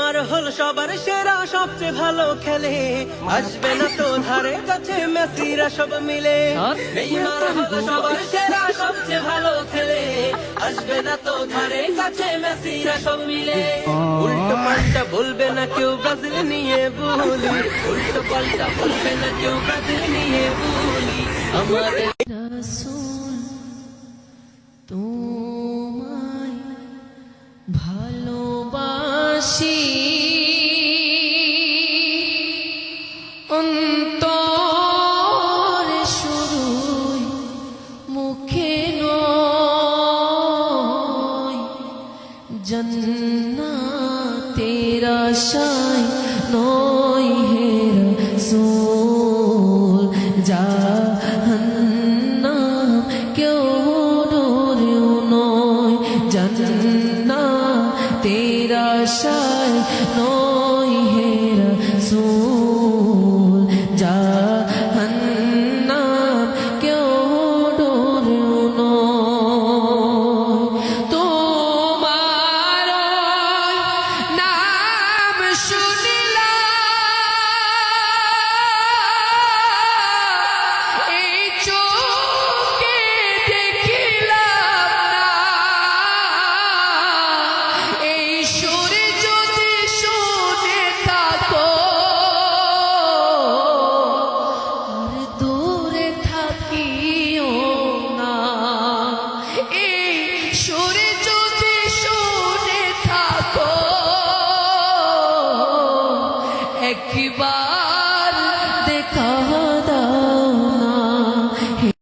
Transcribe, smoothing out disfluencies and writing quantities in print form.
Neymar হল সবার সেরা, সবচেয়ে ভালো খেলে, আসবে না তো ধারে কাছে মেসিরা সব মিলে। নেইমার হল সবার সেরা, সবচেয়ে ভালো খেলে, আসবে না তো ধারে কাছে মেসিরা সব মিলে। উল্টো পাল্টা বলবে না কেউ ব্রাজিল নিয়ে বলি, উল্টো পাল্টা বলবে না কেউ ব্রাজিল নিয়ে বলি। আমাদের রাসূল তোমায় ভালোবাসি, অন্তরে শুধুই মুখে নয়, জান্নাতের আশায় নয় হে রাসূল, জাহান্নাম কেউ ডরেও নয়, জান্নাতের আশায় নয় হে রাসূল, জাহান্নাম কেউ ডরেও নয়। তোমার নাম শুনিলাম, এই চোখে দেখিলাম না, এই সুরে যদি শুনে থাকো আর দূরে থাকিও না, এই সুরে